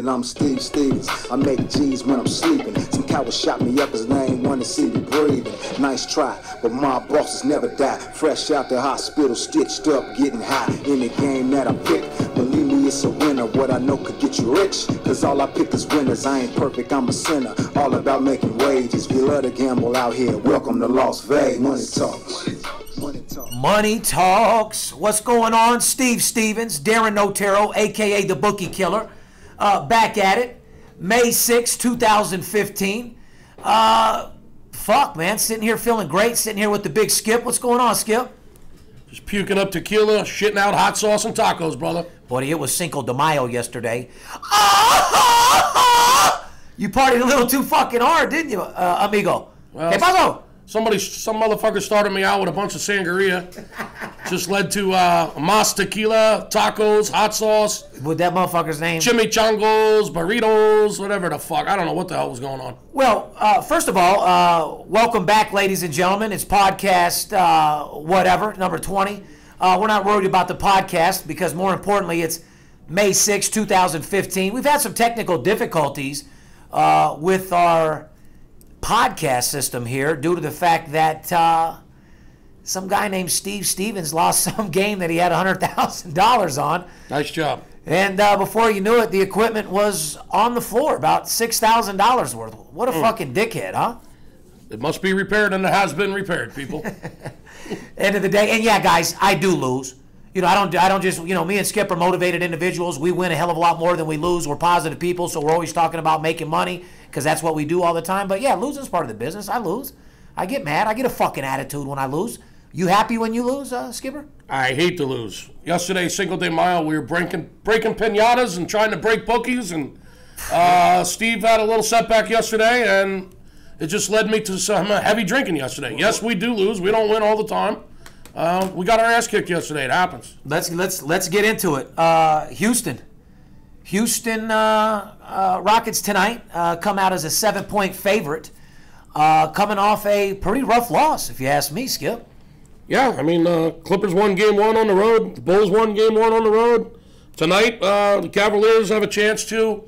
And I'm Steve Stevens. I make G's when I'm sleeping. Some coward shot me up cause they ain't want to see me breathing. Nice try, but my bosses never die. Fresh out the hospital, stitched up, getting high. Any game that I pick, believe me, it's a winner. What I know could get you rich, cause all I pick is winners. I ain't perfect, I'm a sinner. All about making wages. We love to gamble out here. Welcome to Las Vegas. Money talks. Money talks. Money talks. What's going on? Steve Stevens, Darren Notero, a.k.a. the Bookie Killer. Back at it, May 6, 2015. Fuck, man, sitting here feeling great, sitting here with the big Skip. What's going on, Skip? Just puking up tequila, shitting out hot sauce and tacos, brother. Buddy, it was Cinco de Mayo yesterday. You partied a little too fucking hard, didn't you, amigo? Well, ¿Qué pasó? Some motherfucker started me out with a bunch of sangria. Just led to mas tequila, tacos, hot sauce. With that motherfucker's name? Chimichangas, burritos, whatever the fuck. I don't know what the hell was going on. Well, first of all, welcome back, ladies and gentlemen. It's podcast whatever, number 20. We're not worried about the podcast because more importantly, it's May 6, 2015. We've had some technical difficulties with our podcast system here due to the fact that some guy named Steve Stevens lost some game that he had $100,000 on. Nice job. And before you knew it, the equipment was on the floor, about $6,000 worth. What a fucking dickhead, huh? It must be repaired, and it has been repaired, people. End of the day, and yeah, guys, I do lose. You know, I don't just, you know, me and Skip are motivated individuals. We win a hell of a lot more than we lose. We're positive people, so we're always talking about making money because that's what we do all the time. But yeah, losing's part of the business. I lose. I get mad. I get a fucking attitude when I lose. You happy when you lose, Skipper? I hate to lose. Yesterday, Cinco de Mayo, we were breaking pinatas and trying to break bookies, and Steve had a little setback yesterday, and it just led me to some heavy drinking yesterday. Yes, we do lose. We don't win all the time. We got our ass kicked yesterday. It happens. Let's get into it. Houston Rockets tonight come out as a 7-point favorite, coming off a pretty rough loss, if you ask me, Skip. Yeah, I mean, Clippers won game 1 on the road. The Bulls won game 1 on the road. Tonight, the Cavaliers have a chance to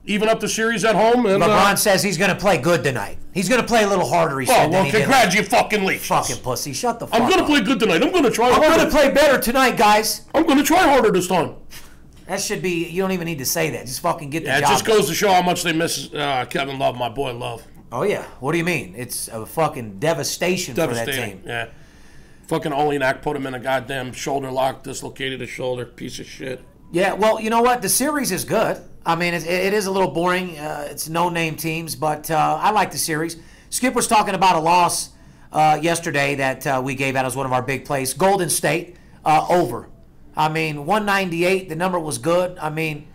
even up the series at home. And LeBron says he's going to play good tonight. He's going to play a little harder, he said. Well, congrats, you fucking leech. Fucking pussy. Shut the fuck up. I'm going to play good tonight. I'm going to try harder. I'm going to play better tonight, guys. I'm going to try harder this time. That should be, you don't even need to say that. Just fucking get the job. Yeah, it just goes to show how much they miss Kevin Love, my boy Love. Oh, yeah. What do you mean? It's a fucking devastation for that team. Yeah. Fucking Olenek put him in a goddamn shoulder lock, dislocated his shoulder, piece of shit. Yeah, well, you know what? The series is good. I mean, it is a little boring. It's no-name teams, but I like the series. Skip was talking about a loss yesterday that we gave out as one of our big plays. Golden State, over. I mean, 198, the number was good. I mean,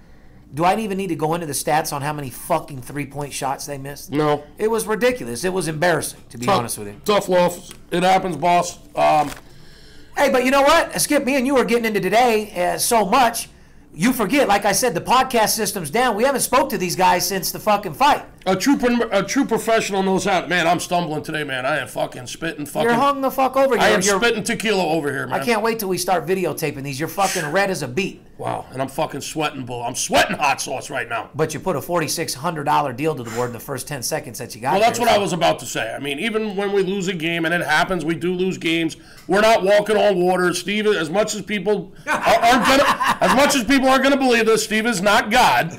do I even need to go into the stats on how many fucking three-point shots they missed? No. It was ridiculous. It was embarrassing, to be honest with you. Tough loss. It happens, boss. Hey, but you know what? Skip, me and you are getting into today so much. You forget, like I said, the podcast system's down. We haven't spoke to these guys since the fucking fight. A true professional knows how. Man, I'm stumbling today, man. I am fucking spitting fucking. You're hung the fuck over here. I am spitting tequila over here, man. I can't wait till we start videotaping these. You're fucking red as a beet. Wow, and I'm fucking sweating, bull. I'm sweating hot sauce right now. But you put a $4,600 deal to the board in the first 10 seconds that you got. Well, that's what I was about to say. I mean, even when we lose a game, and it happens, we do lose games. We're not walking on water, Steve. As much as people are gonna believe this, Steve is not God.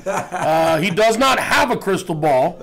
He does not have a crystal ball.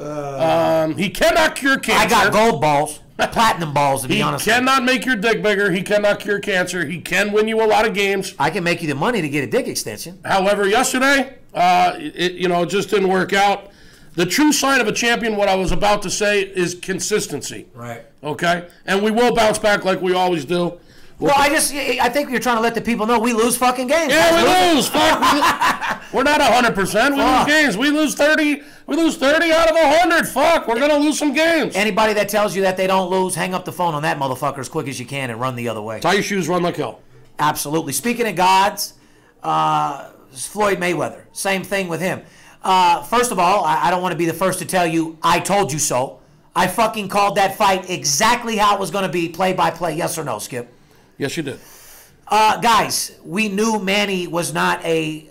He cannot cure cancer. I got gold balls, platinum balls, to be honest. He cannot make your dick bigger. He cannot cure cancer. He can win you a lot of games. I can make you the money to get a dick extension. However, yesterday, it just didn't work out. The true sign of a champion, what I was about to say, is consistency. Right. Okay? And we will bounce back like we always do. Well, I think you're trying to let the people know we lose fucking games. Yeah, we lose. Fuck. We're not 100%. We lose games. We lose 30. We lose 30 out of 100. Fuck. We're going to lose some games. Anybody that tells you that they don't lose, hang up the phone on that motherfucker as quick as you can and run the other way. Tie your shoes, run like hell. Absolutely. Speaking of gods, Floyd Mayweather. Same thing with him. First of all, I don't want to be the first to tell you I told you so. I fucking called that fight exactly how it was going to be, play by play. Yes or no, Skip? Yes, you did. Guys, we knew Manny was not a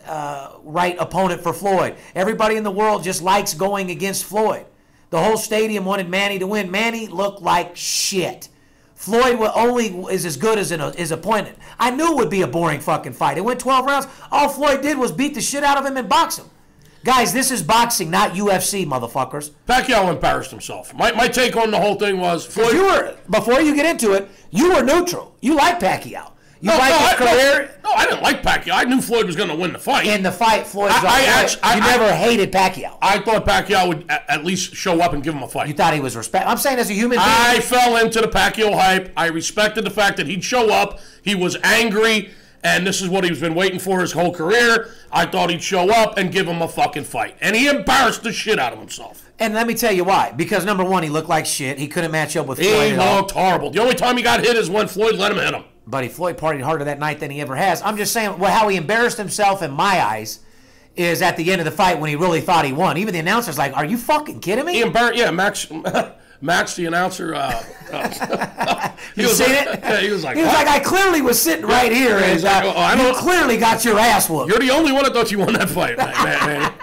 right opponent for Floyd. Everybody in the world just likes going against Floyd. The whole stadium wanted Manny to win. Manny looked like shit. Floyd only is as good as his opponent. I knew it would be a boring fucking fight. It went 12 rounds. All Floyd did was beat the shit out of him and box him. Guys, this is boxing, not UFC, motherfuckers. Pacquiao embarrassed himself. My take on the whole thing was Floyd. Before you get into it, you were neutral. You like Pacquiao. You his career. No, I didn't like Pacquiao. I knew Floyd was going to win the fight. In the fight, Floyd. You never hated Pacquiao. I thought Pacquiao would at least show up and give him a fight. You thought he was I'm saying as a human being. I fell into the Pacquiao hype. I respected the fact that he'd show up. He was angry, and this is what he's been waiting for his whole career. I thought he'd show up and give him a fucking fight. And he embarrassed the shit out of himself. And let me tell you why. Because, number one, he looked like shit. He couldn't match up with Floyd He looked horrible. The only time he got hit is when Floyd let him hit him. Buddy, Floyd partied harder that night than he ever has. I'm just saying how he embarrassed himself in my eyes is at the end of the fight when he really thought he won. Even the announcer's like, are you fucking kidding me? He embarrassed, yeah, Max, the announcer. You seen it? Yeah, he was like, I clearly was sitting right here, and you clearly got your ass whooped. You're the only one that thought you won that fight, man.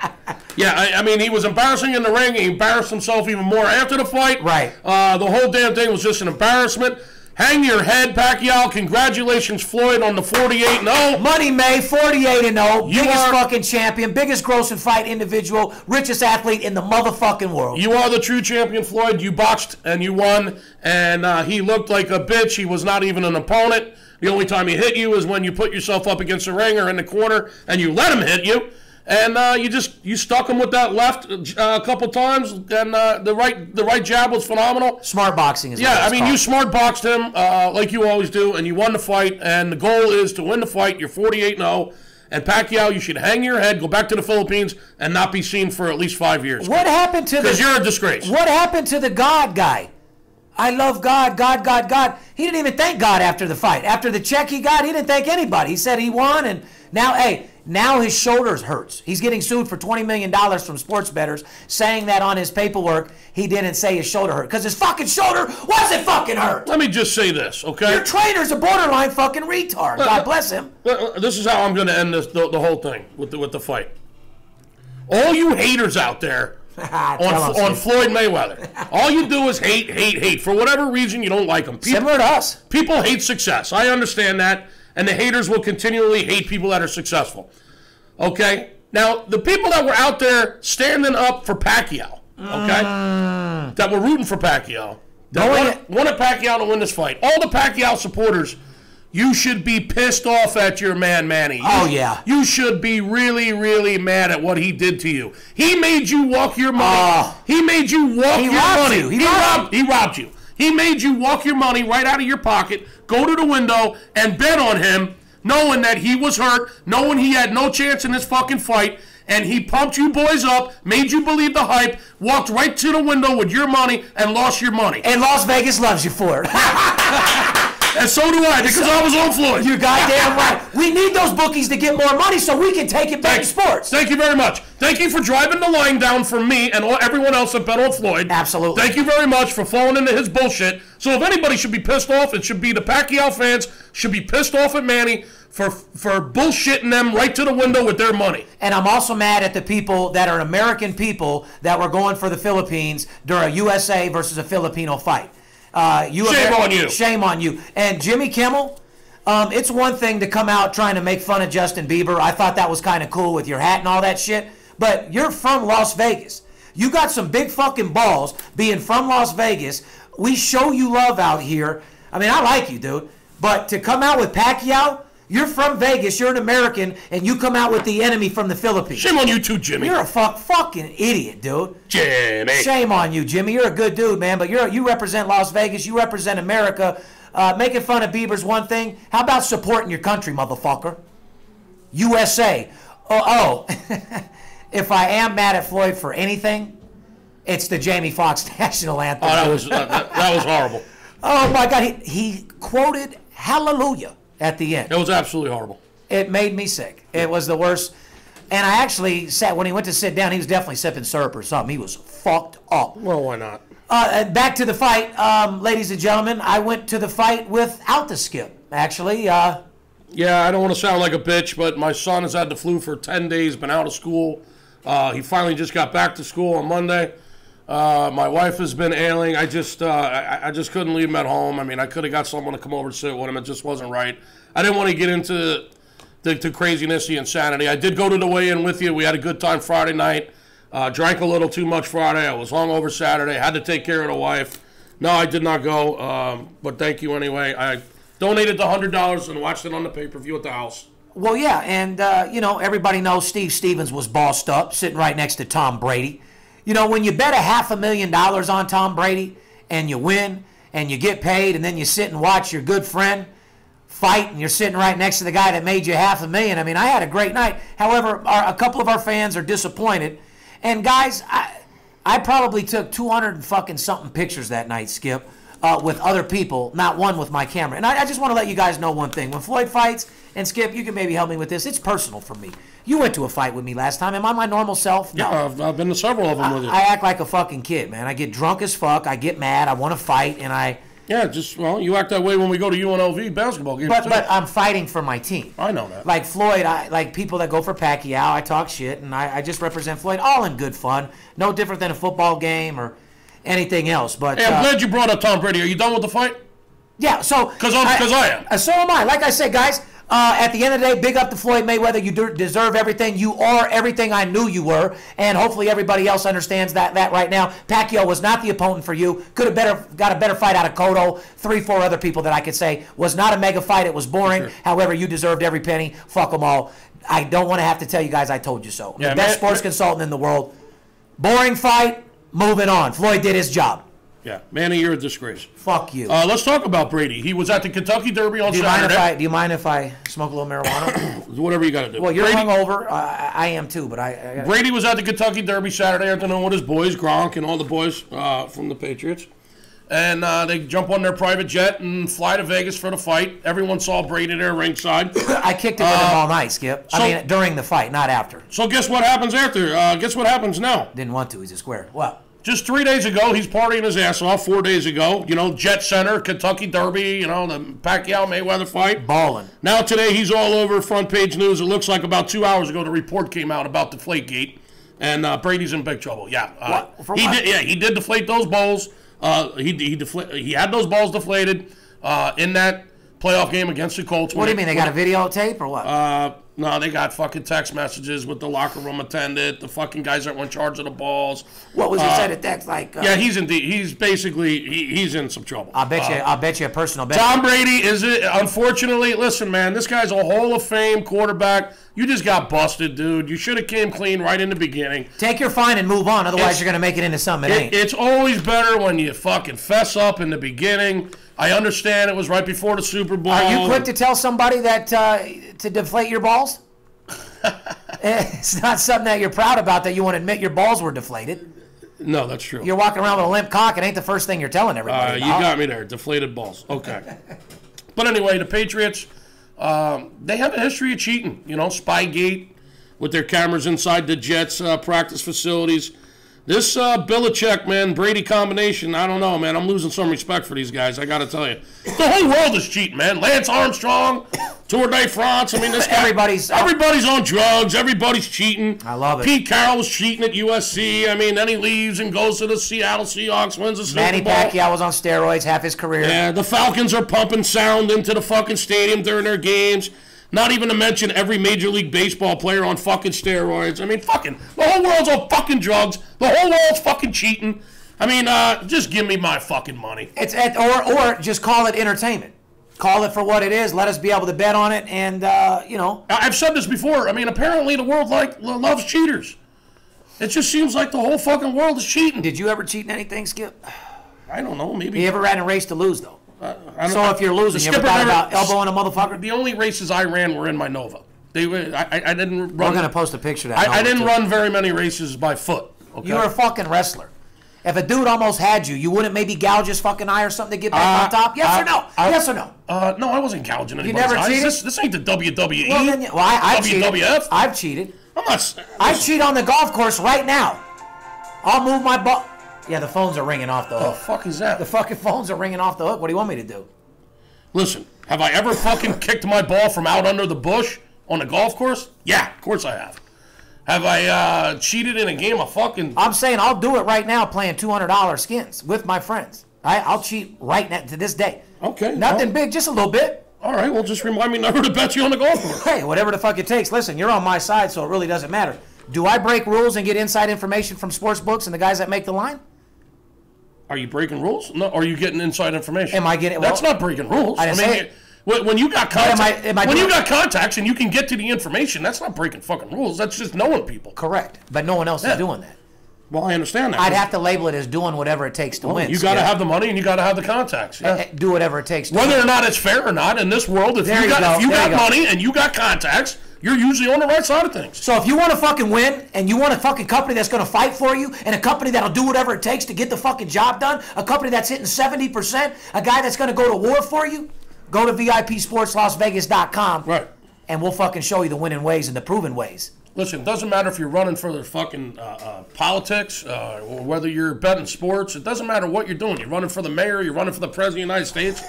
Yeah, I mean, he was embarrassing in the ring. He embarrassed himself even more after the fight. Right. The whole damn thing was just an embarrassment. Hang your head, Pacquiao. Congratulations, Floyd, on the 48-0. Money May, 48-0. Biggest fucking champion, biggest grossing fight individual, richest athlete in the motherfucking world. You are the true champion, Floyd. You boxed and you won, and he looked like a bitch. He was not even an opponent. The only time he hit you is when you put yourself up against the ring or in the corner and you let him hit you. And you stuck him with that left a couple times, and the right jab was phenomenal. Smart boxing is I mean, you smart boxed him like you always do, and you won the fight. And the goal is to win the fight. You're 48-0, and Pacquiao, you should hang your head, go back to the Philippines, and not be seen for at least 5 years. What happened to because you're a disgrace. What happened to the God guy? I love God, God, God, God. He didn't even thank God after the fight. After the check he got, he didn't thank anybody. He said he won, and now his shoulders hurts. He's getting sued for $20 million from sports bettors, saying that on his paperwork he didn't say his shoulder hurt. Because his fucking shoulder wasn't fucking hurt. Let me just say this, okay? Your trainer's a borderline fucking retard. God bless him. This is how I'm going to end the whole thing with the fight. All you haters out there on Floyd Mayweather, all you do is hate. For whatever reason, you don't like him. Similar to us. People hate success. I understand that. And the haters will continually hate people that are successul. Okay? Now, the people that were out there standing up for Pacquiao, okay, that were rooting for Pacquiao, that wanted Pacquiao to win this fight, all the Pacquiao supporters, you should be pissed off at your man, Manny. You should be really, really mad at what he did to you. He made you walk your money. He made you walk your money. He robbed you. He made you walk your money right out of your pocket, go to the window, and bet on him, knowing that he was hurt, knowing he had no chance in this fucking fight, and he pumped you boys up, made you believe the hype, walked right to the window with your money, and lost your money. And Las Vegas loves you for it. And so do I, because I was on Floyd. You're goddamn right. We need those bookies to get more money so we can take it back to sports. Thank you very much. Thank you for driving the line down for me and everyone else that bet on Floyd. Absolutely. Thank you very much for falling into his bullshit. So if anybody should be pissed off, it should be the Pacquiao fans should be pissed off at Manny for bullshitting them right to the window with their money. And I'm also mad at the people that are American people that were going for the Philippines during a USA versus a Filipino fight. Shame on you. Shame on you. And Jimmy Kimmel, it's one thing to come out trying to make fun of Justin Bieber. I thought that was kind of cool with your hat and all that shit. But you're from Las Vegas. You got some big fucking balls being from Las Vegas. We show you love out here. I mean, I like you, dude. But to come out with Pacquiao, you're from Vegas, you're an American, and you come out with the enemy from the Philippines. Shame on you too, Jimmy. You're a fucking idiot, dude. Jimmy. Shame on you, Jimmy. You're a good dude, man, but you represent Las Vegas. You represent America. Making fun of Bieber's one thing. How about supporting your country, motherfucker? USA. If I am mad at Floyd for anything, it's the Jamie Foxx national anthem. Oh, that was horrible. Oh, my God. He quoted Hallelujah at the end. It was absolutely horrible. It made me sick. It was the worst. And I actually sat, when he went to sit down, he was definitely sipping syrup or something. He was fucked up. Well, why not? Back to the fight, ladies and gentlemen. I went to the fight without the skip, actually. Yeah, I don't want to sound like a bitch, but my son has had the flu for 10 days, been out of school. He finally just got back to school on Monday. My wife has been ailing. I just couldn't leave him at home. I mean, I could have got someone to come over and sit with him. It just wasn't right. I didn't want to get into the craziness, the insanity. I did go to the weigh-in with you. We had a good time Friday night. Drank a little too much Friday. I was hungover Saturday. Had to take care of the wife. No, I did not go, but thank you anyway. I donated the $100 and watched it on the pay-per-view at the house. Well, yeah, and, everybody knows Steve Stevens was bossed up, sitting right next to Tom Brady. You know, when you bet $500,000 on Tom Brady and you win and you get paid and then you sit and watch your good friend fight and you're sitting right next to the guy that made you $500,000. I mean, I had a great night. However, a couple of our fans are disappointed. And, guys, I probably took 200 and fucking something pictures that night, Skip, with other people, not one with my camera. And I just want to let you guys know one thing. When Floyd fights, and Skip, you can maybe help me with this, it's personal for me. You went to a fight with me last time. Am I my normal self? No. Yeah, I've been to several of them with you. I act like a fucking kid, man. I get drunk as fuck. I get mad. I want to fight, and I... Yeah, you act that way when we go to UNLV basketball games. But I'm fighting for my team. I know that. Like Floyd, like people that go for Pacquiao, I talk shit, and I just represent Floyd, all in good fun. No different than a football game or anything else. But hey, I'm glad you brought up Tom Brady. Are you done with the fight? Yeah, so... Because I am. So am I. Like I said, guys... at the end of the day, big up to Floyd Mayweather. You deserve everything. You are everything I knew you were, and hopefully everybody else understands that right now. Pacquiao was not the opponent for you. Could have got a better fight out of Cotto. 3-4 other people that I could say was not a mega fight. It was boring. Sure. However, you deserved every penny. Fuck them all. I don't want to have to tell you guys I told you so. Yeah, the best sports consultant in the world. Boring fight. Moving on. Floyd did his job. Yeah, Manny, you're a disgrace. Fuck you. Let's talk about Brady. He was at the Kentucky Derby on Saturday. Do you mind if I smoke a little marijuana? Whatever you got to do. Well, you're hungover. I am too, but Brady was at the Kentucky Derby Saturday afternoon with his boys, Gronk and all the boys from the Patriots. And they jump on their private jet and fly to Vegas for the fight. Everyone saw Brady there ringside. I kicked it with him all night, Skip. I mean, during the fight, not after. So guess what happens after? Guess what happens now? Didn't want to. He's a square. What? Just 3 days ago, he's partying his ass off. 4 days ago, Jet Center, Kentucky Derby, the Pacquiao-Mayweather fight. Balling. Now today, he's all over front page news. It looks like about 2 hours ago, the report came out about Deflategate, and Brady's in big trouble. Yeah, he did deflate those balls. He had those balls deflated in that playoff game against the Colts. What do you mean? They got a videotape or what? No, they got fucking text messages with the locker room attendant, the fucking guys that were in charge of the balls. What was he said at text like? Yeah, he's in some trouble. I'll bet you a personal bet. Tom Brady is it? Unfortunately, listen, man, this guy's a Hall of Fame quarterback. You just got busted, dude. You should have came clean right in the beginning. Take your fine and move on. Otherwise, you're gonna make it into something it ain't. It's always better when you fucking fess up in the beginning. I understand it was right before the Super Bowl. Are you quick to tell somebody that to deflate your balls? It's not something that you're proud about that you want to admit your balls were deflated. No, that's true. You're walking around with a limp cock. It ain't the first thing you're telling everybody. You got me there. Deflated balls. Okay. But anyway, the Patriots, they have a history of cheating. Spygate with their cameras inside the Jets practice facilities. This Belichick, man, Brady combination, I don't know, man. I'm losing some respect for these guys, I got to tell you. The whole world is cheating, man. Lance Armstrong, Tour de France. I mean, this guy, everybody's on drugs. Everybody's cheating. I love it. Pete Carroll was cheating at USC. I mean, then he leaves and goes to the Seattle Seahawks, wins the Super Bowl. Manny Pacquiao was on steroids half his career. Yeah, the Falcons are pumping sound into the fucking stadium during their games. Not even to mention every Major League Baseball player on fucking steroids. I mean, fucking, the whole world's on fucking drugs. The whole world's fucking cheating. I mean, just give me my fucking money. Or just call it entertainment. Call it for what it is. Let us be able to bet on it, and I've said this before. I mean, apparently the world loves cheaters. It just seems like the whole fucking world is cheating. Did you ever cheat in anything, Skip? I don't know. Maybe. You ever ran a race to lose though? So if you're losing, you ever thought about elbowing a motherfucker? The only races I ran were in my Nova. I didn't run. We're gonna post a picture of that. I didn't run very many races by foot. Okay? You were a fucking wrestler. If a dude almost had you, you wouldn't maybe gouge his fucking eye or something to get back on top? Yes or no? Yes or no? No, I wasn't gouging anybody's eyes. You never cheated? This ain't the WWE. I've WWF. I've cheated. I'm not. I cheat on the golf course right now. I'll move my ball. Yeah, the phones are ringing off the hook. The fuck is that? The fucking phones are ringing off the hook. What do you want me to do? Listen, Have I ever fucking kicked my ball from out under the bush on a golf course? Yeah, of course I have. Have I cheated in a game of fucking... I'm saying I'll do it right now playing $200 skins with my friends. I'll cheat right now to this day. Okay. Nothing big, just a little bit. All right, well, just remind me never to bet you on the golf course. Hey, whatever the fuck it takes. Listen, you're on my side, so it really doesn't matter. Do I break rules and get inside information from sports books and the guys that make the line? Are you breaking rules? No, or are you getting inside information? Am I getting... That's not breaking rules. I didn't say it. When you got contacts, you got contacts and you can get to the information, that's not breaking fucking rules. That's just knowing people. Correct, but no one else is doing that. Well, I understand that. I'd have to label it as doing whatever it takes to win. You got to have the money and you got to have the contacts. Yeah. Do whatever it takes to win. win. Whether or not it's fair or not in this world, if you got money and you got contacts, you're usually on the right side of things. So if you want to fucking win and you want a fucking company that's going to fight for you and a company that'll do whatever it takes to get the fucking job done, a company that's hitting 70%, a guy that's going to go to war for you, go to VIPSportsLasVegas.com, right, and we'll fucking show you the winning ways and the proven ways. Listen, it doesn't matter if you're running for the fucking politics or whether you're betting sports. It doesn't matter what you're doing. You're running for the mayor, you're running for the president of the United States.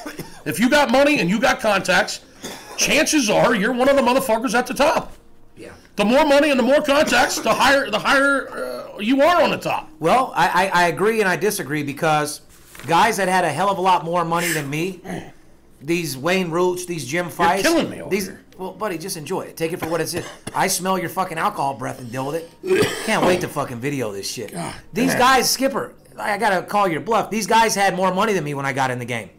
If you got money and you got contacts, chances are you're one of the motherfuckers at the top. Yeah. The more money and the more contacts, the higher you are on the top. Well, I agree and I disagree because guys that had a hell of a lot more money than me, these Wayne Roots, these Jim Fights. You're killing me over here. Well, buddy, just enjoy it. Take it for what it's. I smell your fucking alcohol breath and deal with it. Can't wait to fucking video this shit. God, these guys, Skipper, I gotta call your bluff. These guys had more money than me when I got in the game.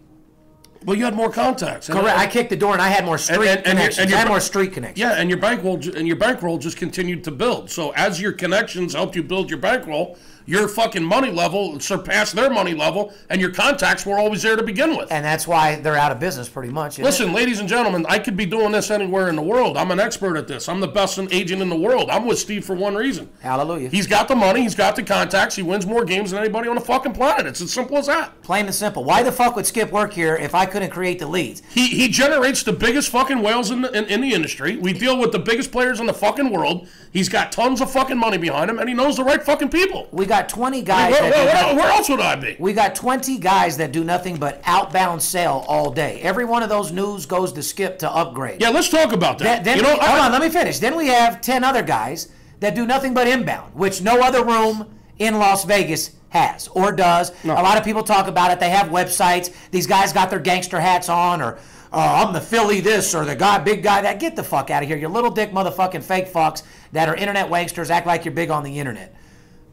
Well, you had more contacts. Correct. I kicked the door and I had more street connections. I had more street connections. Yeah, and your bankroll just continued to build. So as your connections helped you build your bankroll, your fucking money level surpassed their money level, and your contacts were always there to begin with. And that's why they're out of business pretty much. Listen, ladies and gentlemen, I could be doing this anywhere in the world. I'm an expert at this. I'm the best agent in the world. I'm with Steve for one reason. Hallelujah. He's got the money. He's got the contacts. He wins more games than anybody on the fucking planet. It's as simple as that. Plain and simple. Why the fuck would Skip work here if I couldn't create the leads? He generates the biggest fucking whales in the industry. We deal with the biggest players in the fucking world. He's got tons of fucking money behind him, and he knows the right fucking people. We got 20 guys. Where else would I be? We got 20 guys that do nothing but outbound sell all day. Every one of those news goes to Skip to upgrade. Yeah, let's talk about that. Hold on, let me finish. Then we have 10 other guys that do nothing but inbound, which no other room in Las Vegas has or does. No. A lot of people talk about it. They have websites. These guys got their gangster hats on, or I'm the Philly this or the big guy that. Get the fuck out of here. You little dick motherfucking fake fucks that are internet wanksters, act like you're big on the internet.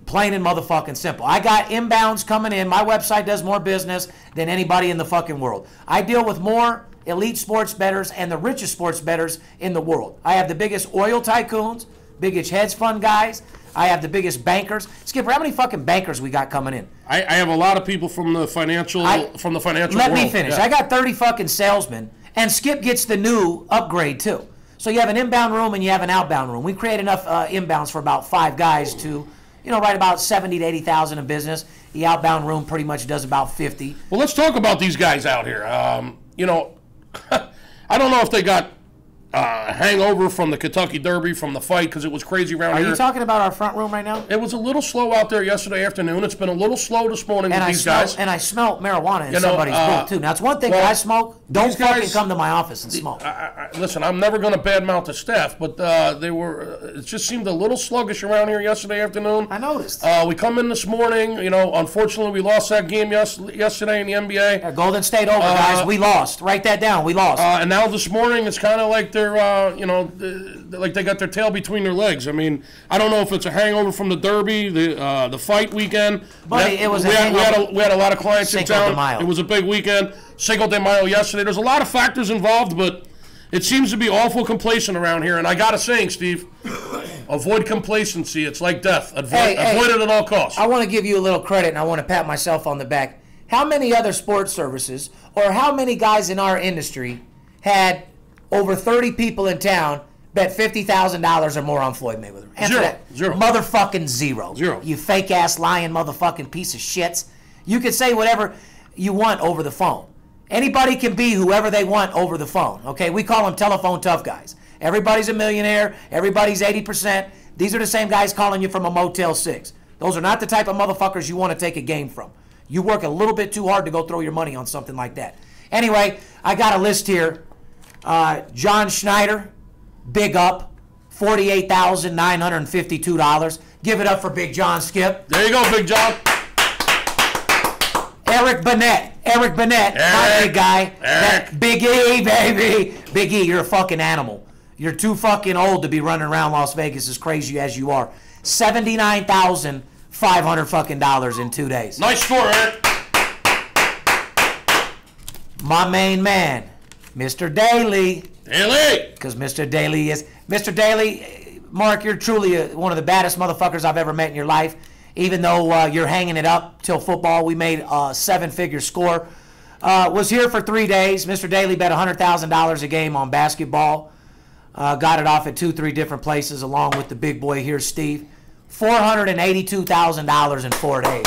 Plain and motherfucking simple. I got inbounds coming in. My website does more business than anybody in the fucking world. I deal with more elite sports bettors and the richest sports bettors in the world. I have the biggest oil tycoons, biggest hedge fund guys. I have the biggest bankers. Skipper, how many fucking bankers we got coming in? I have a lot of people from the financial world. Let me finish. Yeah. I got 30 fucking salesmen, and Skip gets the new upgrade too. So you have an inbound room and you have an outbound room. We create enough inbounds for about 5 guys to, right about 70 to 80,000 in business. The outbound room pretty much does about 50. Well, let's talk about these guys out here. I don't know if they got hangover from the Kentucky Derby, from the fight, because it was crazy around here. Are you talking about our front room right now? It was a little slow out there yesterday afternoon. It's been a little slow this morning with these guys. And I smelled marijuana in somebody's booth, too. Now, it's one thing that I smoke. Don't fucking come to my office and smoke. Listen, I'm never going to badmouth the staff, but it just seemed a little sluggish around here yesterday afternoon. I noticed. We come in this morning. Unfortunately, we lost that game yesterday in the NBA. Golden State over, guys. We lost. Write that down. We lost. And now this morning, it's kind of like they're, like they got their tail between their legs. I mean, I don't know if it's a hangover from the Derby, the fight weekend. Buddy, it was we had a lot of clients in town. It was a big weekend. Cinco de Mayo yesterday. There's a lot of factors involved, but it seems to be awful complacent around here. And I got a saying, Steve, avoid complacency. It's like death. Avoid it at all costs. I want to give you a little credit, and I want to pat myself on the back. How many other sports services or how many guys in our industry had over 30 people in town bet $50,000 or more on Floyd Mayweather? Zero. Motherfucking zero. Zero. You fake-ass, lying motherfucking piece of shits. You can say whatever you want over the phone. Anybody can be whoever they want over the phone, okay? We call them telephone tough guys. Everybody's a millionaire. Everybody's 80%. These are the same guys calling you from a Motel 6. Those are not the type of motherfuckers you want to take a game from. You work a little bit too hard to go throw your money on something like that. Anyway, I got a list here. John Schneider, big up, $48,952. Give it up for Big John, Skip. There you go, Big John. Eric Burnett, my big guy. That Big E, baby. Big E, you're a fucking animal. You're too fucking old to be running around Las Vegas as crazy as you are. $79,500 fucking dollars in 2 days. Nice score, Eric. My main man, Mr. Daly. Because Mr. Daly is... Mr. Daly, Mark, you're truly one of the baddest motherfuckers I've ever met in your life. Even though you're hanging it up till football, we made a 7-figure score. Was here for 3 days. Mr. Daly bet $100,000 a game on basketball. Got it off at 2-3 different places along with the big boy here, Steve. $482,000 in 4 days.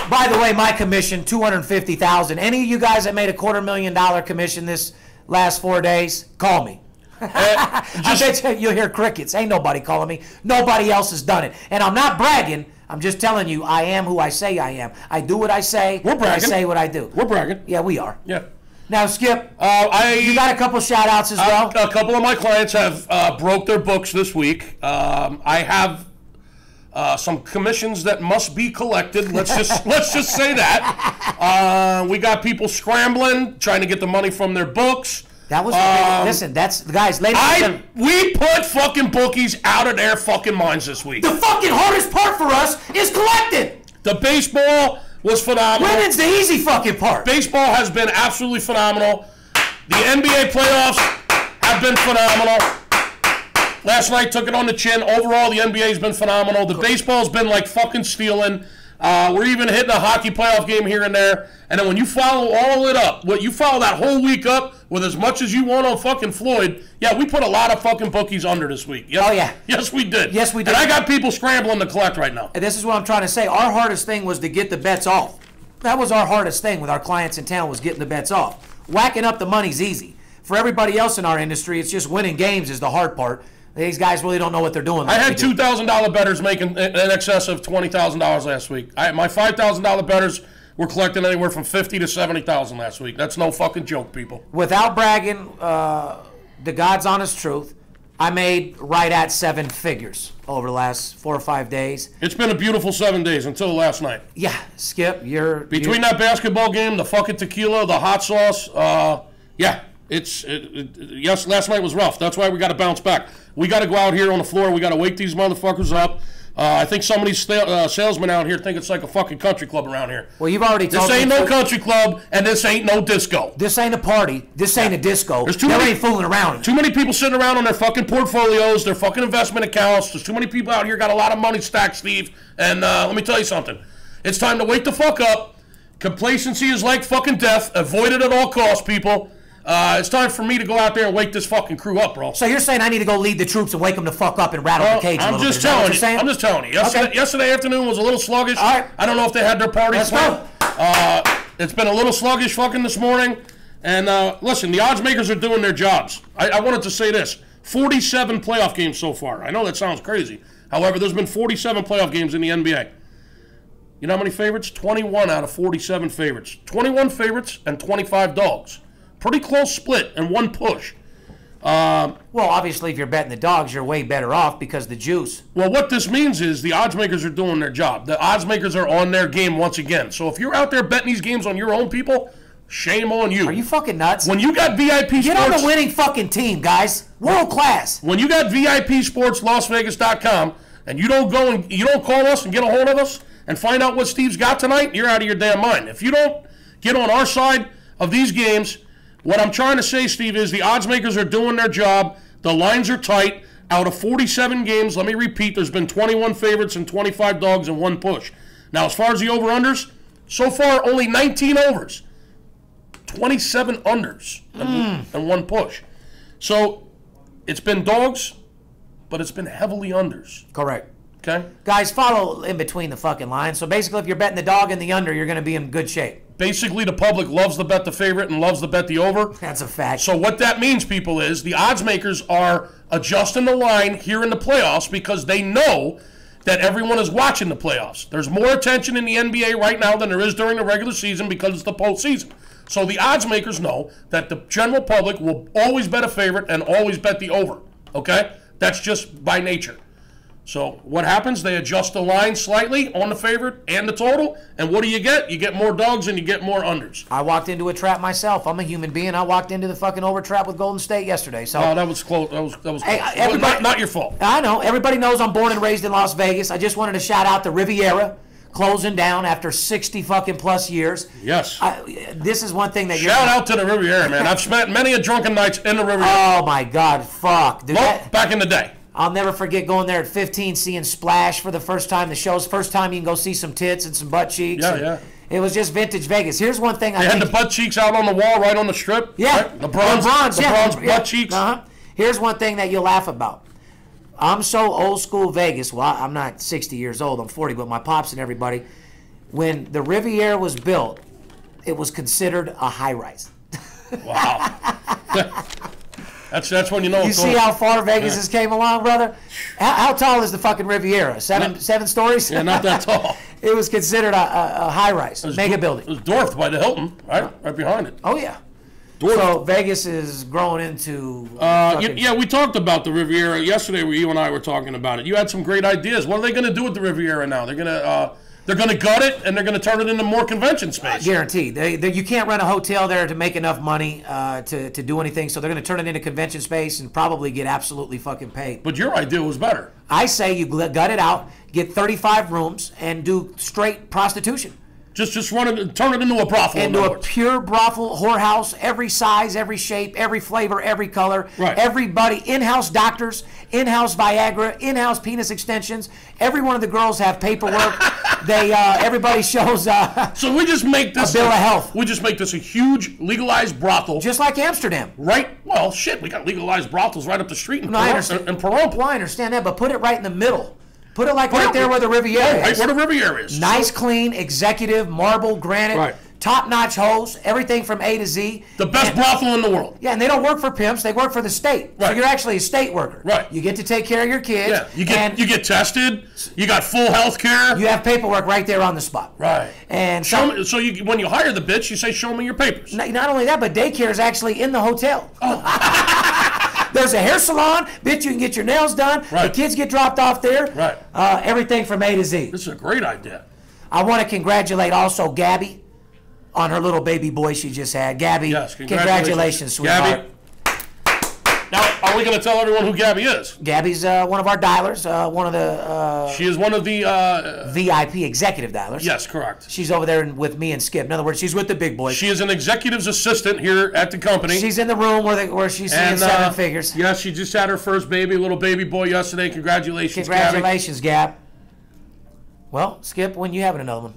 By the way, my commission, $250,000. Any of you guys that made a $250,000 commission this last 4 days, call me. I bet you'll hear crickets. Ain't nobody calling me. Nobody else has done it. And I'm not bragging. I'm just telling you, I am who I say I am. I do what I say. We're bragging. I say what I do. We're bragging. Yeah, we are. Yeah. Now, Skip, you got a couple shout-outs as well? A couple of my clients have broke their books this week. I have some commissions that must be collected. Let's just say that. We got people scrambling, trying to get the money from their books. That was listen. That's guys, ladies and gentlemen. We put fucking bookies out of their fucking minds this week. The fucking hardest part for us is collecting. The baseball was phenomenal. Winning's the easy fucking part. Baseball has been absolutely phenomenal. The NBA playoffs have been phenomenal. Last night took it on the chin. Overall, the NBA's been phenomenal. The baseball's been like fucking stealing. We're even hitting a hockey playoff game here and there. And then when you follow all it up, you follow that whole week up with as much as you want on fucking Floyd, yeah, we put a lot of fucking bookies under this week. Yes, oh, yeah. Yes, we did. Yes, we did. And I got people scrambling to collect right now. And this is what I'm trying to say. Our hardest thing was to get the bets off. That was our hardest thing with our clients in town, was getting the bets off. Whacking up the money's easy. For everybody else in our industry, it's just winning games is the hard part. These guys really don't know what they're doing. I had $2,000 bettors making in excess of $20,000 last week. My $5,000 bettors were collecting anywhere from $50,000 to $70,000 last week. That's no fucking joke, people. Without bragging, the God's honest truth, I made right at 7 figures over the last 4 or 5 days. It's been a beautiful 7 days until last night. Yeah, Skip, Between that basketball game, the fucking tequila, the hot sauce, yeah. Yes, last night was rough. That's why we got to bounce back. We got to go out here on the floor. We got to wake these motherfuckers up. I think some of these salesmen out here think it's like a fucking country club around here. Well, you've already told me. This ain't no country club, and this ain't no disco. This ain't a party. This ain't a disco. There ain't fooling around. Too many people sitting around on their fucking portfolios, their fucking investment accounts. There's too many people out here got a lot of money stacked, Steve. And let me tell you something. It's time to wake the fuck up. Complacency is like fucking death. Avoid it at all costs, people. It's time for me to go out there and wake this fucking crew up, bro. So you're saying I need to go lead the troops and wake them the fuck up and rattle the cage a little bit? I'm just telling you. Yesterday afternoon was a little sluggish. All right. I don't know if they had their parties planned. It's been a little sluggish fucking this morning. And listen, the odds makers are doing their jobs. I wanted to say this. 47 playoff games so far. I know that sounds crazy. However, there's been 47 playoff games in the NBA. You know how many favorites? 21 out of 47 favorites. 21 favorites and 25 dogs. Pretty close split and one push. Well, obviously, if you're betting the dogs, you're way better off because the juice. Well, what this means is the odds makers are doing their job. The odds makers are on their game once again. So if you're out there betting these games on your own people, shame on you. Are you fucking nuts? When you got VIP Sports... Get on the winning fucking team, guys. World class. When you got VIP Sports LasVegas.com and you don't go and you don't call us and get a hold of us and find out what Steve's got tonight, you're out of your damn mind. If you don't get on our side of these games... What I'm trying to say, Steve, is the odds makers are doing their job. The lines are tight. Out of 47 games, let me repeat, there's been 21 favorites and 25 dogs and one push. Now, as far as the over-unders, so far only 19 overs, 27 unders, and one push. So it's been dogs, but it's been heavily unders. Correct. Okay? Guys, follow in between the fucking lines. So basically, if you're betting the dog and the under, you're going to be in good shape. Basically, the public loves to bet the favorite and loves to bet the over. That's a fact. So what that means, people, is the odds makers are adjusting the line here in the playoffs because they know that everyone is watching the playoffs. There's more attention in the NBA right now than there is during the regular season because it's the postseason. So the odds makers know that the general public will always bet a favorite and always bet the over. Okay? That's just by nature. So what happens? They adjust the line slightly on the favorite and the total, and what do you get? You get more dogs and you get more unders. I walked into a trap myself. I'm a human being. I walked into the fucking over trap with Golden State yesterday. So that was close. That was close. Hey, everybody, not your fault. I know. Everybody knows I'm born and raised in Las Vegas. I just wanted to shout out the Riviera closing down after 60 fucking plus years. Yes. This is one thing that Shout out to the Riviera, man. I've spent many a drunken nights in the Riviera. Oh my God, fuck. Dude, back in the day. I'll never forget going there at 15, seeing Splash for the first time. The show's first time you can go see some tits and some butt cheeks. Yeah. It was just vintage Vegas. Here's one thing They had the butt cheeks out on the wall right on the strip. Yeah. Right? The bronze butt cheeks. Uh-huh. Here's one thing that you'll laugh about. I'm so old school Vegas. Well, I'm not 60 years old. I'm 40, but my pops and everybody. When the Riviera was built, it was considered a high-rise. Wow. That's when you know. You see how far Vegas has came along, brother? How tall is the fucking Riviera? Seven stories? Yeah, not that tall. It was considered a high-rise, mega building. It was dwarfed by the Hilton, right behind it. Oh, yeah. Dwarfed. So Vegas is growing into... yeah, we talked about the Riviera yesterday where you and I were talking about it. You had some great ideas. What are they going to do with the Riviera now? They're going to gut it, and they're going to turn it into more convention space. Guaranteed. You can't run a hotel there to make enough money to do anything, so they're going to turn it into convention space and probably get absolutely fucking paid. But your idea was better. I say you gut it out, get 35 rooms, and do straight prostitution. Just turn it into a brothel. Into a pure brothel, whorehouse, every size, every shape, every flavor, every color. Right. Everybody, in-house doctors, in-house Viagra, in-house penis extensions. Every one of the girls have paperwork. Everybody shows so we just make this a bill of health. We just make this a huge legalized brothel. Just like Amsterdam. Right? Well, shit, we got legalized brothels right up the street in Pahrump. Well, I understand that, but put it right in the middle. Put it like right there where the Riviera is. Right where the Riviera is. Nice, clean, executive, marble, granite, top-notch hoes, everything from A to Z. The best brothel in the world. Yeah, and they don't work for pimps. They work for the state. Right. So you're actually a state worker. Right. You get to take care of your kids. Yeah. You get tested. You got full health care. You have paperwork right there on the spot. Right. And when you hire the bitch, you say, show me your papers. Not only that, but daycare is actually in the hotel. Oh. There's a hair salon. Bitch, you can get your nails done. Right. The kids get dropped off there. Right. Everything from A to Z. This is a great idea. I want to congratulate also Gabby on her little baby boy she just had. Gabby, yes, congratulations, sweetheart. Gabby. Now, are we going to tell everyone who Gabby is? Gabby's one of our dialers, one of the... she is one of the... VIP executive dialers. Yes, correct. She's over there with me and Skip. In other words, she's with the big boys. She is an executive's assistant here at the company. She's in the room where she's seeing seven figures. Yes, she just had her first baby, little baby boy yesterday. Congratulations, Congratulations, Gab. Well, Skip, when you having another one?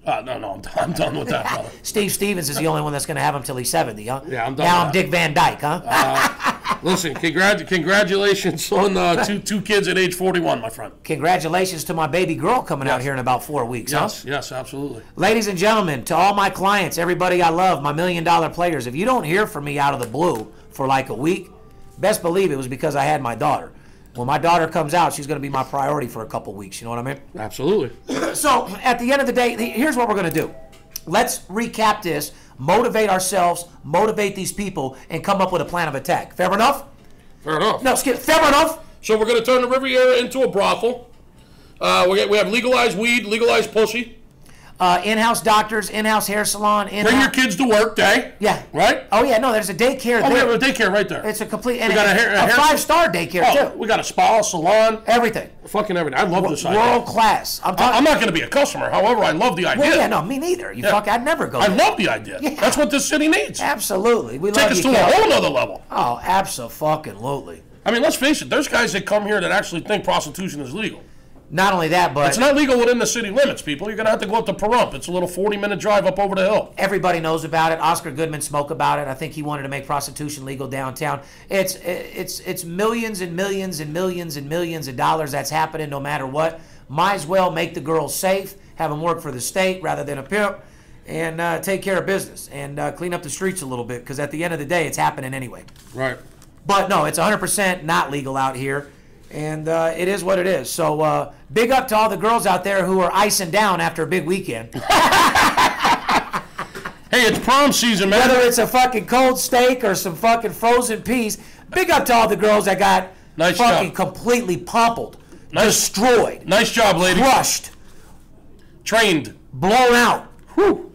No, I'm done with that, brother. Steve Stevens is the only one that's going to have him till he's 70, huh? Yeah, I'm done. Now I'm Dick Van Dyke, huh? Listen, congratulations on two kids at age 41, my friend. Congratulations to my baby girl coming out here in about 4 weeks, huh? Yes, absolutely. Ladies and gentlemen, to all my clients, everybody I love, my $1 million players, if you don't hear from me out of the blue for like a week, best believe it was because I had my daughter. When my daughter comes out, she's going to be my priority for a couple weeks. You know what I mean? Absolutely. So, at the end of the day, here's what we're going to do. Let's recap this, motivate ourselves, motivate these people, and come up with a plan of attack. Fair enough? Fair enough. No, Skip, fair enough? So we're going to turn the Riviera into a brothel. We have legalized weed, legalized pussy. In-house doctors, in-house hair salon. Bring your kids to work day. Yeah. Right? Oh, yeah, no, there's a daycare there. We have a daycare right there. It's a complete... And we got a five-star daycare, too. We got a spa, a salon. Everything. Fucking everything. I love this idea. World class. I'm not going to be a customer. However, I love the idea. Well, yeah, no, me neither. I'd never go there. I love the idea. Yeah. That's what this city needs. Absolutely. We Take love us you, to a whole nother level. Oh, absolutely. I mean, let's face it. There's guys that come here that actually think prostitution is legal. Not only that, but... It's not legal within the city limits, people. You're going to have to go up to Pahrump. It's a little 40-minute drive up over the hill. Everybody knows about it. Oscar Goodman spoke about it. I think he wanted to make prostitution legal downtown. It's millions and millions and millions and millions of dollars that's happening no matter what. Might as well make the girls safe, have them work for the state rather than a pimp, and take care of business and clean up the streets a little bit, because at the end of the day, it's happening anyway. Right. But no, it's 100% not legal out here. And it is what it is. So big up to all the girls out there who are icing down after a big weekend. Hey, it's prom season, man. Whether it's a fucking cold steak or some fucking frozen peas. Big up to all the girls that got fucking completely pummeled, destroyed. Nice job, lady. Crushed. Trained. Blown out. Whew.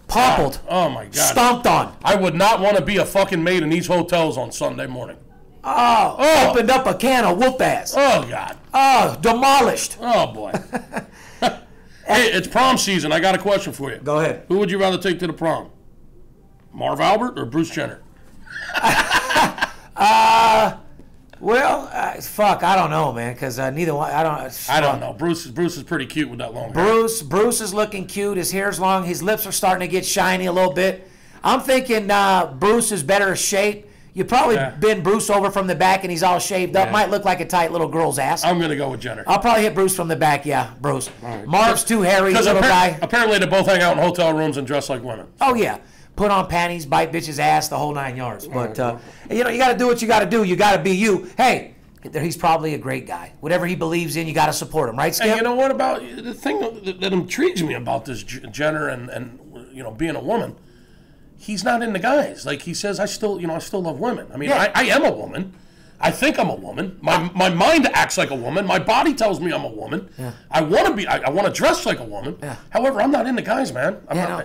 Pummeled. Oh, my God. Stomped on. I would not want to be a fucking maid in these hotels on Sunday morning. Opened up a can of whoop ass. Oh, God. Demolished. Oh, boy. Hey, it's prom season. I got a question for you. Go ahead. Who would you rather take to the prom? Marv Albert or Bruce Jenner? Fuck, I don't know, man, because neither one. I don't know. Bruce is pretty cute with that long hair. Bruce is looking cute. His hair's long. His lips are starting to get shiny a little bit. I'm thinking Bruce is better shape. You probably bend Bruce over from the back and he's all shaved up. Might look like a tight little girl's ass. I'm gonna go with Jenner. I'll probably hit Bruce from the back. Yeah, Bruce. Right. Marv's too hairy, little guy. Apparently, they both hang out in hotel rooms and dress like women. Oh yeah. Put on panties, bite bitches' ass, the whole 9 yards. But you got to do what you got to do. You got to be you. Hey, he's probably a great guy. Whatever he believes in, you got to support him, right, Skip? And you know what about the thing that intrigues me about this Jenner and being a woman? He's not into guys. Like he says, I still love women. I mean, I am a woman. I think I'm a woman. My mind acts like a woman. My body tells me I'm a woman. Yeah. I want to dress like a woman. Yeah. However, I'm not into guys, man.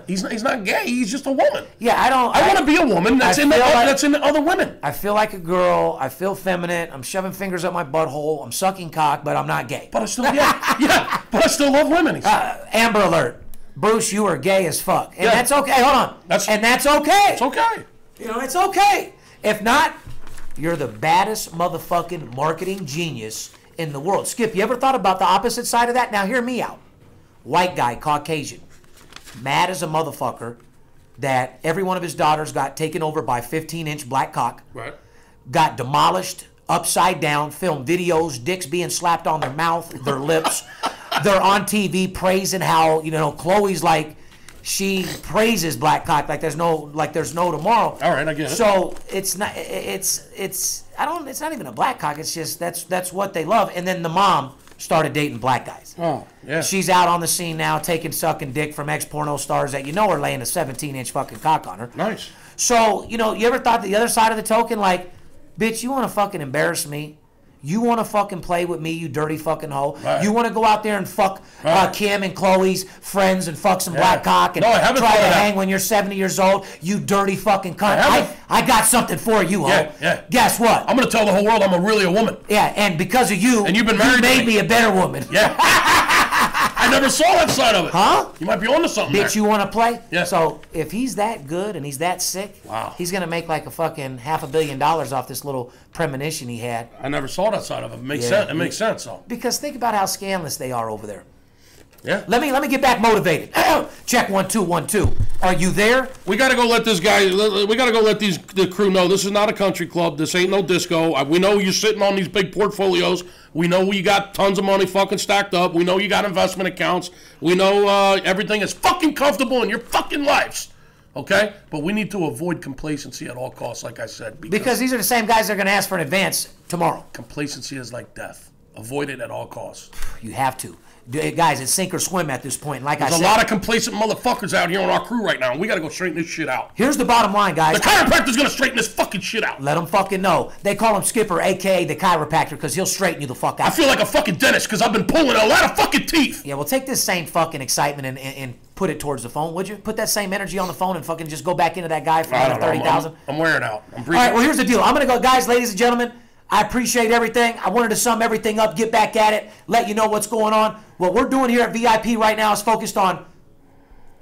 He's not gay. He's just a woman. Yeah, I want to be a woman that's into other women. I feel like a girl. I feel feminine. I'm shoving fingers up my butthole. I'm sucking cock, but I'm not gay. But I still but I still love women. Amber alert. Bruce, you are gay as fuck. And that's okay. Hold on. That's okay. It's okay. It's okay. If not, you're the baddest motherfucking marketing genius in the world. Skip, you ever thought about the opposite side of that? Now hear me out. White guy, Caucasian, mad as a motherfucker that every one of his daughters got taken over by 15-inch black cock. Right. Got demolished, upside down, filmed videos, dicks being slapped on their mouth, their lips. They're on TV praising how, Chloe's like, she praises black cock like there's no tomorrow. All right, I get it. So it's not even a black cock. It's just that's what they love. And then the mom started dating black guys. Oh, yeah. She's out on the scene now, sucking dick from ex-porno stars that are laying a 17-inch fucking cock on her. Nice. So you ever thought the other side of the token, like, bitch, you want to fucking embarrass me? You want to fucking play with me, you dirty fucking hoe? Right. You want to go out there and fuck Kim and Chloe's friends and fuck some black cock and try to hang when you're 70 years old? You dirty fucking cunt. I got something for you, hoe. Yeah. Guess what? I'm going to tell the whole world I'm really a woman. Yeah, and because of you, and you've been married made me a better woman. Yeah. I never saw that side of it. Huh? You might be onto something. Bitch, you want to play? Yeah. So if he's that good and he's that sick, he's going to make like a fucking $500 million off this little premonition he had. I never saw that side of it. It makes sense. It makes sense, though. Because think about how scandalous they are over there. Yeah. Let me get back motivated. Check 1 2 1 2. Are you there? We got to go let this guy. We got to go let the crew know this is not a country club. This ain't no disco. We know you're sitting on these big portfolios. We know you got tons of money fucking stacked up. We know you got investment accounts. We know everything is fucking comfortable in your fucking lives. Okay? But we need to avoid complacency at all costs, like I said. Because these are the same guys that are going to ask for an advance tomorrow. Complacency is like death. Avoid it at all costs. You have to. Guys, it's sink or swim at this point. Like There's a lot of complacent motherfuckers out here on our crew right now, and we got to go straighten this shit out. Here's the bottom line, guys. The chiropractor's going to straighten this fucking shit out. Let him fucking know. They call him Skipper, a.k.a. the chiropractor, because he'll straighten you the fuck out. I feel like a fucking dentist because I've been pulling a lot of fucking teeth. Yeah, well, take this same fucking excitement and put it towards the phone, would you? Put that same energy on the phone and fucking just go back into that guy for $30,000. I'm wearing out. I'm breathing. All right, well, here's the deal. I'm going to go, guys, ladies and gentlemen. I appreciate everything. I wanted to sum everything up, get back at it, let you know what's going on. What we're doing here at VIP right now is focused on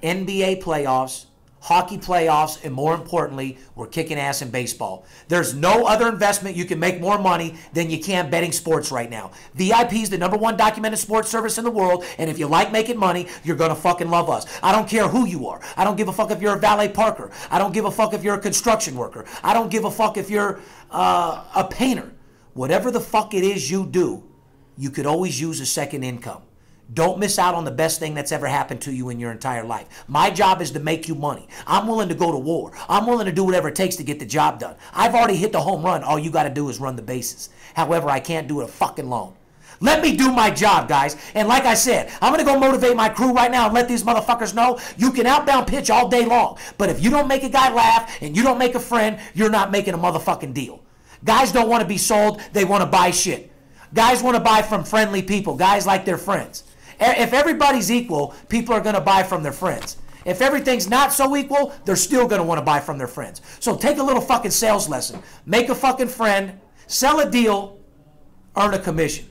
NBA playoffs, hockey playoffs, and more importantly, we're kicking ass in baseball. There's no other investment you can make more money than you can betting sports right now. VIP is the #1 documented sports service in the world, and if you like making money, you're going to fucking love us. I don't care who you are. I don't give a fuck if you're a valet parker. I don't give a fuck if you're a construction worker. I don't give a fuck if you're a painter. Whatever the fuck it is you do, you could always use a second income. Don't miss out on the best thing that's ever happened to you in your entire life. My job is to make you money. I'm willing to go to war. I'm willing to do whatever it takes to get the job done. I've already hit the home run. All you got to do is run the bases. However, I can't do it a fucking loan. Let me do my job, guys. And like I said, I'm going to go motivate my crew right now and let these motherfuckers know you can outbound pitch all day long. But if you don't make a guy laugh and you don't make a friend, you're not making a motherfucking deal. Guys don't want to be sold. They want to buy shit. Guys want to buy from friendly people. Guys like their friends. If everybody's equal, people are going to buy from their friends. If everything's not so equal, they're still going to want to buy from their friends. So take a little fucking sales lesson. Make a fucking friend. Sell a deal. Earn a commission.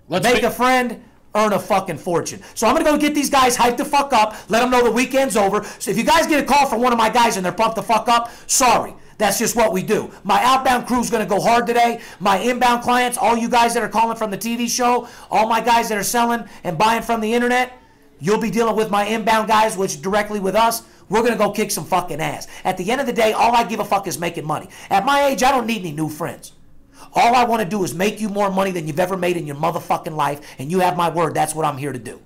Make a friend, earn a fucking fortune. So I'm going to go get these guys hyped the fuck up, let them know the weekend's over. So if you guys get a call from one of my guys and they're pumped the fuck up, sorry. That's just what we do. My outbound crew's going to go hard today. My inbound clients, all you guys that are calling from the TV show, all my guys that are selling and buying from the internet, you'll be dealing with my inbound guys, which directly with us, we're going to go kick some fucking ass. At the end of the day, all I give a fuck is making money. At my age, I don't need any new friends. All I want to do is make you more money than you've ever made in your motherfucking life, and you have my word, that's what I'm here to do.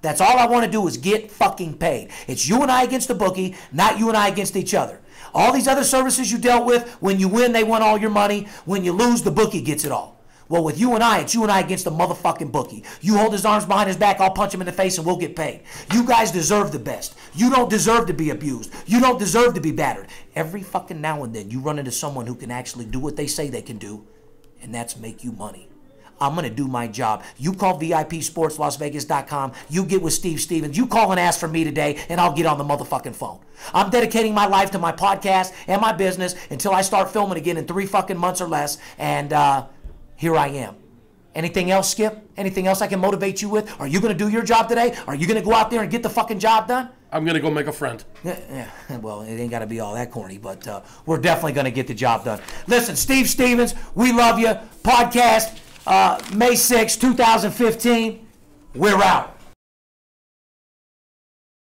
That's all I want to do is get fucking paid. It's you and I against the bookie, not you and I against each other. All these other services you dealt with, when you win, they want all your money. When you lose, the bookie gets it all. Well, with you and I, it's you and I against the motherfucking bookie. You hold his arms behind his back, I'll punch him in the face, and we'll get paid. You guys deserve the best. You don't deserve to be abused. You don't deserve to be battered. Every fucking now and then, you run into someone who can actually do what they say they can do, and that's make you money. I'm going to do my job. You call VIPSportsLasVegas.com. You get with Steve Stevens. You call and ask for me today, and I'll get on the motherfucking phone. I'm dedicating my life to my podcast and my business until I start filming again in 3 fucking months or less, and here I am. Anything else, Skip? Anything else I can motivate you with? Are you going to do your job today? Are you going to go out there and get the fucking job done? I'm going to go make a friend. Yeah, well, it ain't got to be all that corny, but we're definitely going to get the job done. Listen, Steve Stevens, we love you. Podcast, May 6, 2015. We're out.